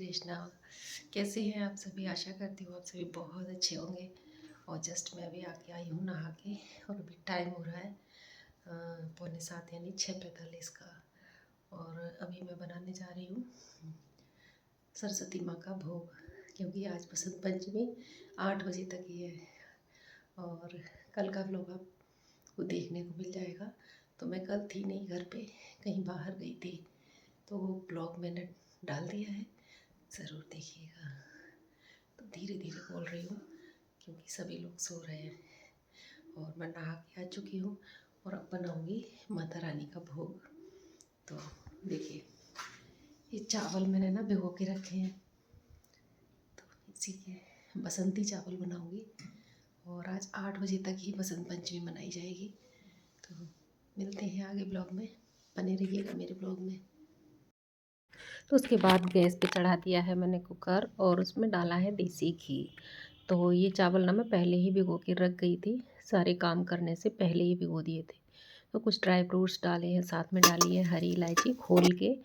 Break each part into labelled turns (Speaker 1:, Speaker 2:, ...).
Speaker 1: कृष्णा। कैसे हैं आप सभी? आशा करती हूँ आप सभी बहुत अच्छे होंगे। और जस्ट मैं अभी आके आई हूँ नहा के, और अभी टाइम हो रहा है 6:45 यानी 6:45 का। और अभी मैं बनाने जा रही हूँ सरस्वती माँ का भोग, क्योंकि आज बसंत पंचमी 8 बजे तक ही है। और कल का व्लॉग आपको देखने को मिल जाएगा। तो मैं कल थी नहीं घर पे, कहीं बाहर गई थी, तो वो ब्लॉग मैंने डाल दिया है, ज़रूर देखिएगा। तो धीरे धीरे बोल रही हूँ क्योंकि सभी लोग सो रहे हैं। और मैं नहा के आ चुकी हूँ और अब बनाऊँगी माता रानी का भोग। तो देखिए, ये चावल मैंने ना भिगो के रखे हैं, तो इसी के बसंती चावल बनाऊँगी। और आज 8 बजे तक ही बसंत पंचमी मनाई जाएगी। तो मिलते हैं आगे ब्लॉग में, बने रहिएगा मेरे ब्लॉग में। तो उसके बाद गैस पे चढ़ा दिया है मैंने कुकर, और उसमें डाला है देसी घी। तो ये चावल ना मैं पहले ही भिगो के रख गई थी, सारे काम करने से पहले ही भिगो दिए थे। तो कुछ ड्राई फ्रूट्स डाले हैं, साथ में डाली है हरी इलायची खोल के,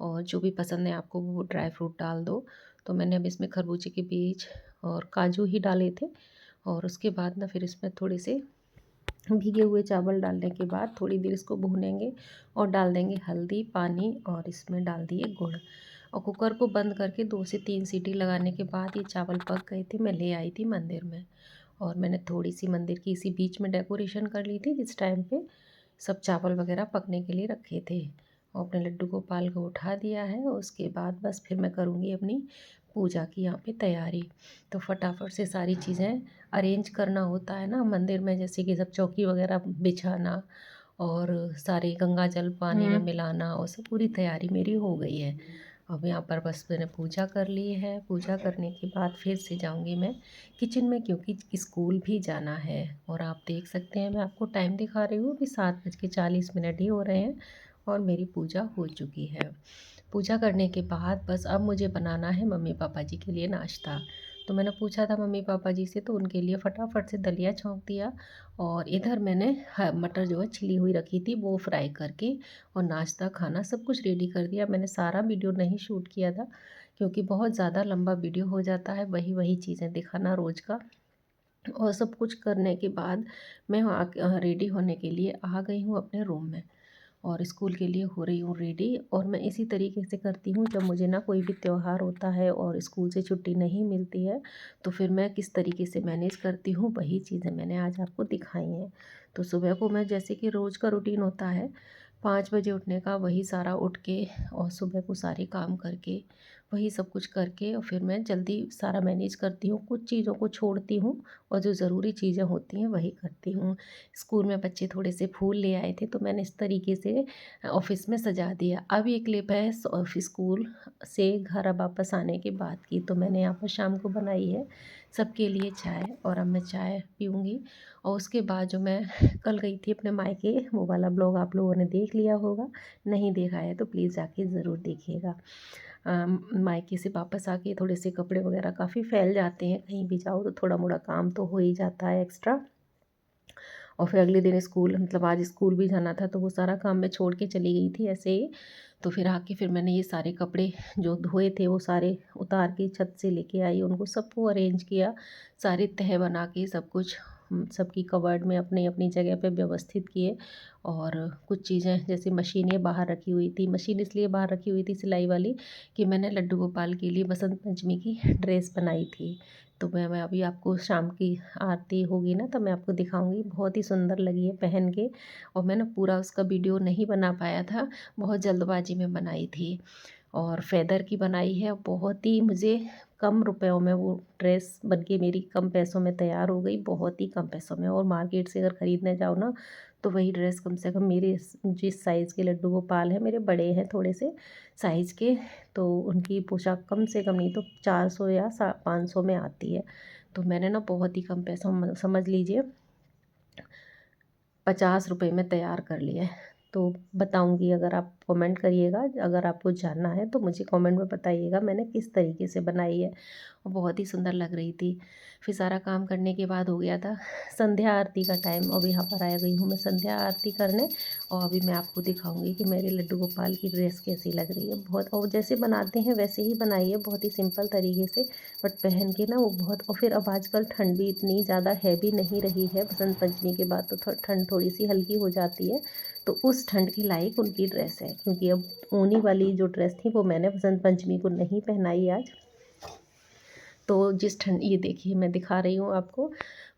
Speaker 1: और जो भी पसंद है आपको वो ड्राई फ्रूट डाल दो। तो मैंने अब इसमें खरबूजे के बीज और काजू ही डाले थे। और उसके बाद ना फिर इसमें थोड़े से भीगे हुए चावल डालने के बाद थोड़ी देर इसको भूनेंगे, और डाल देंगे हल्दी, पानी, और इसमें डाल दिए गुड़। और कुकर को बंद करके 2 से 3 सीटी लगाने के बाद ये चावल पक गए थे। मैं ले आई थी मंदिर में, और मैंने थोड़ी सी मंदिर की इसी बीच में डेकोरेशन कर ली थी, जिस टाइम पे सब चावल वगैरह पकने के लिए रखे थे। और अपने लड्डू गोपाल को उठा दिया है। उसके बाद बस फिर मैं करूँगी अपनी पूजा की यहाँ पे तैयारी। तो फटाफट से सारी चीज़ें अरेंज करना होता है ना मंदिर में, जैसे कि सब चौकी वगैरह बिछाना, और सारे गंगा जल पानी में मिलाना, और सब पूरी तैयारी मेरी हो गई है। अब यहाँ पर बस मैंने पूजा कर ली है। पूजा करने के बाद फिर से जाऊँगी मैं किचन में, क्योंकि स्कूल भी जाना है। और आप देख सकते हैं, मैं आपको टाइम दिखा रही हूँ, अभी 7:40 ही हो रहे हैं, और मेरी पूजा हो चुकी है। पूजा करने के बाद बस अब मुझे बनाना है मम्मी पापा जी के लिए नाश्ता। तो मैंने पूछा था मम्मी पापा जी से, तो उनके लिए फटाफट से दलिया छौंक दिया। और इधर मैंने मटर जो है छिली हुई रखी थी, वो फ्राई करके और नाश्ता खाना सब कुछ रेडी कर दिया। मैंने सारा वीडियो नहीं शूट किया था, क्योंकि बहुत ज़्यादा लंबा वीडियो हो जाता है, वही वही चीज़ें दिखाना रोज़ का। और सब कुछ करने के बाद मैं रेडी होने के लिए आ गई हूँ अपने रूम में, और स्कूल के लिए हो रही हूँ रेडी। और मैं इसी तरीके से करती हूँ, जब मुझे ना कोई भी त्यौहार होता है और स्कूल से छुट्टी नहीं मिलती है, तो फिर मैं किस तरीके से मैनेज करती हूँ, वही चीज़ें मैंने आज आपको दिखाई हैं। तो सुबह को मैं, जैसे कि रोज़ का रूटीन होता है 5 बजे उठने का, वही सारा उठ के और सुबह को सारे काम करके, वही सब कुछ करके, और फिर मैं जल्दी सारा मैनेज करती हूँ। कुछ चीज़ों को छोड़ती हूँ, और जो ज़रूरी चीज़ें होती हैं वही करती हूँ। स्कूल में बच्चे थोड़े से फूल ले आए थे, तो मैंने इस तरीके से ऑफ़िस में सजा दिया। अब ये क्लिप है ऑफ़िस स्कूल से घर वापस आने के बाद की। तो मैंने यहाँ पर शाम को बनाई है सबके लिए चाय, और अब मैं चाय पीऊँगी। और उसके बाद जो मैं कल गई थी अपने मायके, वो वाला ब्लॉग आप लोगों ने देख लिया होगा। नहीं देखा है तो प्लीज़ जाके ज़रूर देखिएगा। मायके से वापस आके थोड़े से कपड़े वगैरह काफ़ी फैल जाते हैं, कहीं भी जाओ तो थोड़ा मोड़ा काम तो हो ही जाता है एक्स्ट्रा। और फिर अगले दिन स्कूल, मतलब आज स्कूल भी जाना था, तो वो सारा काम मैं छोड़ के चली गई थी ऐसे ही। तो फिर आके फिर मैंने ये सारे कपड़े जो धोए थे वो सारे उतार के छत से लेके आई, उनको सबको अरेंज किया, सारी तह बना के सब कुछ सबकी कवर्ड में अपनी अपनी जगह पे व्यवस्थित किए। और कुछ चीज़ें जैसे मशीनें बाहर रखी हुई थी, मशीन इसलिए बाहर रखी हुई थी सिलाई वाली, कि मैंने लड्डू गोपाल के लिए बसंत पंचमी की ड्रेस बनाई थी। तो मैं अभी आपको शाम की आरती होगी ना, तो मैं आपको दिखाऊंगी, बहुत ही सुंदर लगी है पहन के। और मैंने पूरा उसका वीडियो नहीं बना पाया था, बहुत जल्दबाजी में बनाई थी। और फेदर की बनाई है, बहुत ही मुझे कम रुपयों में वो ड्रेस बनके मेरी कम पैसों में तैयार हो गई, बहुत ही कम पैसों में। और मार्केट से अगर ख़रीदने जाओ ना, तो वही ड्रेस कम से कम मेरे जिस साइज़ के लड्डू गोपाल हैं, मेरे बड़े हैं थोड़े से साइज़ के, तो उनकी पोशाक कम से कम नहीं तो 400 या 500 में आती है। तो मैंने ना बहुत ही कम पैसों में, समझ लीजिए 50 रुपये में तैयार कर लिए। तो बताऊंगी, अगर आप कमेंट करिएगा, अगर आपको जानना है तो मुझे कमेंट में बताइएगा मैंने किस तरीके से बनाई है। और बहुत ही सुंदर लग रही थी। फिर सारा काम करने के बाद हो गया था संध्या आरती का टाइम। अब यहाँ पर आ गई हूँ मैं संध्या आरती करने। और अभी मैं आपको दिखाऊंगी कि मेरे लड्डू गोपाल की ड्रेस कैसी लग रही है। बहुत, और जैसे बनाते हैं वैसे ही बनाई है, बहुत ही सिंपल तरीके से, बट पहन के ना वो बहुत। और फिर अब आजकल ठंड भी इतनी ज़्यादा हैवी नहीं रही है, बसंत पंचमी के बाद तो ठंड थोड़ी सी हल्की हो जाती है। तो उस ठंड की लायक उनकी ड्रेस है, क्योंकि अब ऊनी वाली जो ड्रेस थी वो मैंने बसंत पंचमी को नहीं पहनाई आज। तो जिस ठंड, ये देखिए मैं दिखा रही हूँ आपको,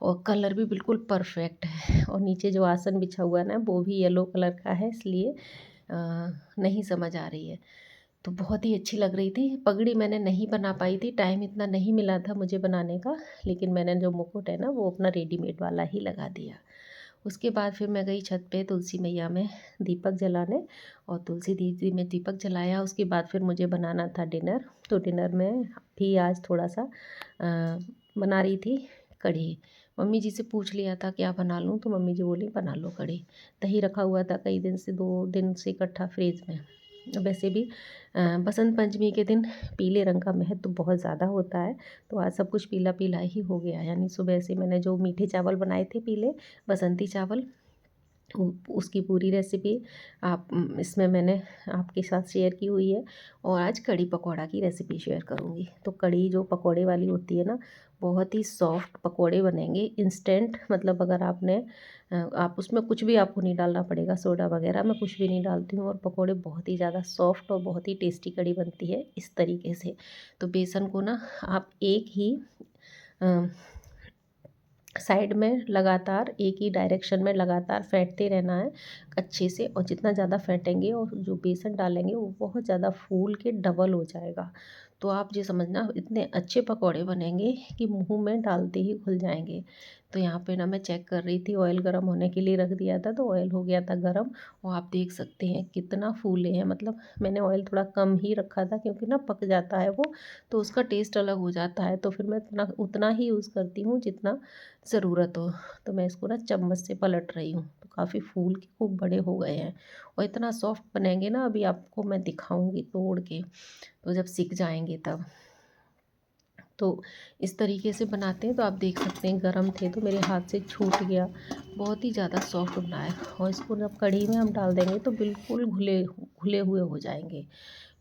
Speaker 1: और कलर भी बिल्कुल परफेक्ट है। और नीचे जो आसन बिछा हुआ है ना वो भी येलो कलर का है, इसलिए नहीं समझ आ रही है। तो बहुत ही अच्छी लग रही थी। पगड़ी मैंने नहीं बना पाई थी, टाइम इतना नहीं मिला था मुझे बनाने का, लेकिन मैंने जो मुकुट है ना वो अपना रेडीमेड वाला ही लगा दिया। उसके बाद फिर मैं गई छत पे तुलसी मैया में दीपक जलाने, और तुलसी दीदी में दीपक जलाया। उसके बाद फिर मुझे बनाना था डिनर। तो डिनर में भी आज थोड़ा सा बना रही थी कढ़ी। मम्मी जी से पूछ लिया था क्या बना लूँ, तो मम्मी जी बोली बना लो कढ़ी। दही रखा हुआ था कई दिन से, 2 दिन से इकट्ठा फ्रिज में। वैसे भी बसंत पंचमी के दिन पीले रंग का महत्व तो बहुत ज़्यादा होता है। तो आज सब कुछ पीला पीला ही हो गया। यानी सुबह से मैंने जो मीठे चावल बनाए थे पीले बसंती चावल, उसकी पूरी रेसिपी आप इसमें मैंने आपके साथ शेयर की हुई है। और आज कढ़ी पकौड़ा की रेसिपी शेयर करूँगी। तो कढ़ी जो पकौड़े वाली होती है ना, बहुत ही सॉफ्ट पकौड़े बनेंगे इंस्टेंट। मतलब अगर आपने आप उसमें कुछ भी आपको नहीं डालना पड़ेगा, सोडा वगैरह मैं कुछ भी नहीं डालती हूँ, और पकौड़े बहुत ही ज़्यादा सॉफ्ट और बहुत ही टेस्टी कढ़ी बनती है इस तरीके से। तो बेसन को ना आप एक ही साइड में लगातार एक ही डायरेक्शन में लगातार फेंटते रहना है अच्छे से। और जितना ज़्यादा फेंटेंगे और जो बेसन डालेंगे वो बहुत ज़्यादा फूल के डबल हो जाएगा। तो आप ये समझना इतने अच्छे पकौड़े बनेंगे कि मुंह में डालते ही घुल जाएंगे। तो यहाँ पे ना मैं चेक कर रही थी, ऑयल गर्म होने के लिए रख दिया था तो ऑयल हो गया था गर्म। और आप देख सकते हैं कितना फूले हैं। मतलब मैंने ऑयल थोड़ा कम ही रखा था, क्योंकि ना पक जाता है वो, तो उसका टेस्ट अलग हो जाता है। तो फिर मैं उतना ही यूज़ करती हूँ जितना ज़रूरत हो। तो मैं इसको ना चम्मच से पलट रही हूँ, तो काफ़ी फूल के खूब बड़े हो गए हैं। और इतना सॉफ्ट बनेंगे ना, अभी आपको मैं दिखाऊंगी तोड़ के, तो जब सिक जाएंगे तब। तो इस तरीके से बनाते हैं। तो आप देख सकते हैं गरम थे तो मेरे हाथ से छूट गया। बहुत ही ज़्यादा सॉफ्ट बना है। और इसको जब कढ़ी में हम डाल देंगे तो बिल्कुल घुले घुले हुए हो जाएंगे।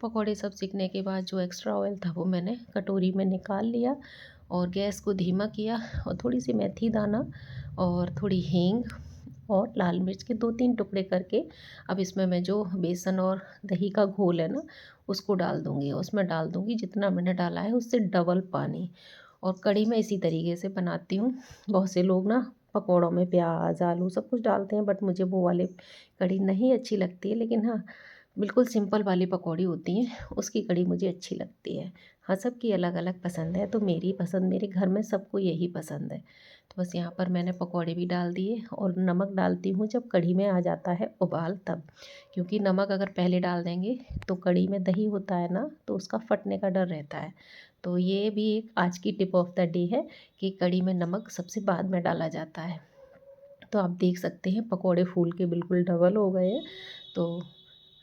Speaker 1: पकौड़े सब सीखने के बाद जो एक्स्ट्रा ऑयल था वो मैंने कटोरी में निकाल लिया, और गैस को धीमा किया, और थोड़ी सी मेथी दाना और थोड़ी हींग और लाल मिर्च के 2-3 टुकड़े करके अब इसमें मैं जो बेसन और दही का घोल है ना उसको डाल दूँगी। उसमें डाल दूँगी जितना मैंने डाला है उससे डबल पानी। और कढ़ी मैं इसी तरीके से बनाती हूँ। बहुत से लोग ना पकौड़ों में प्याज आलू सब कुछ डालते हैं, बट मुझे वो वाली कढ़ी नहीं अच्छी लगती है। लेकिन हाँ, बिल्कुल सिंपल वाली पकौड़ी होती हैं उसकी कढ़ी मुझे अच्छी लगती है। हाँ, सबकी अलग अलग पसंद है, तो मेरी पसंद, मेरे घर में सबको यही पसंद है। तो बस यहाँ पर मैंने पकौड़े भी डाल दिए, और नमक डालती हूँ जब कढ़ी में आ जाता है उबाल तब। क्योंकि नमक अगर पहले डाल देंगे तो कढ़ी में दही होता है ना, तो उसका फटने का डर रहता है। तो ये भी एक आज की टिप ऑफ द डे है कि कढ़ी में नमक सबसे बाद में डाला जाता है। तो आप देख सकते हैं पकौड़े फूल के बिल्कुल डबल हो गए हैं। तो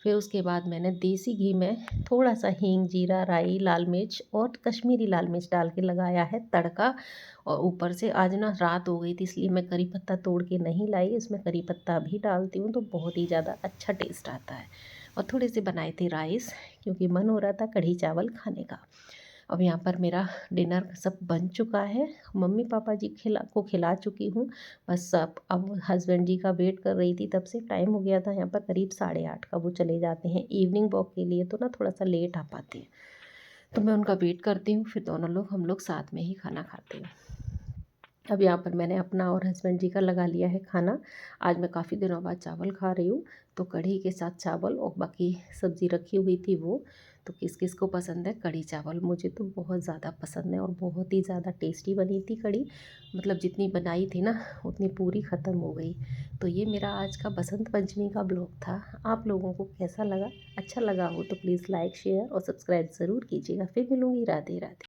Speaker 1: फिर उसके बाद मैंने देसी घी में थोड़ा सा हींग जीरा राई लाल मिर्च और कश्मीरी लाल मिर्च डाल के लगाया है तड़का। और ऊपर से आज ना रात हो गई थी इसलिए मैं करी पत्ता तोड़ के नहीं लाई, इसमें करी पत्ता भी डालती हूँ तो बहुत ही ज़्यादा अच्छा टेस्ट आता है। और थोड़े से बनाए थे राइस, क्योंकि मन हो रहा था कढ़ी चावल खाने का। अब यहाँ पर मेरा डिनर सब बन चुका है। मम्मी पापा जी खिला चुकी हूँ। बस अब हस्बैंड जी का वेट कर रही थी, तब से टाइम हो गया था यहाँ पर करीब 8:30 का। वो चले जाते हैं इवनिंग वॉक के लिए, तो ना थोड़ा सा लेट आ पाते हैं। तो मैं उनका वेट करती हूँ, फिर दोनों लोग हम लोग साथ में ही खाना खाते हैं। अब यहाँ पर मैंने अपना और हस्बैंड जी का लगा लिया है खाना। आज मैं काफ़ी दिनों बाद चावल खा रही हूँ, तो कढ़ी के साथ चावल और बाकी सब्ज़ी रखी हुई थी वो। तो किस किस को पसंद है कढ़ी चावल, मुझे तो बहुत ज़्यादा पसंद है, और बहुत ही ज़्यादा टेस्टी बनी थी कढ़ी। मतलब जितनी बनाई थी ना उतनी पूरी ख़त्म हो गई। तो ये मेरा आज का बसंत पंचमी का ब्लॉग था। आप लोगों को कैसा लगा? अच्छा लगा हो तो प्लीज़ लाइक शेयर और सब्सक्राइब ज़रूर कीजिएगा। फिर मिलूँगी। राधे राधे।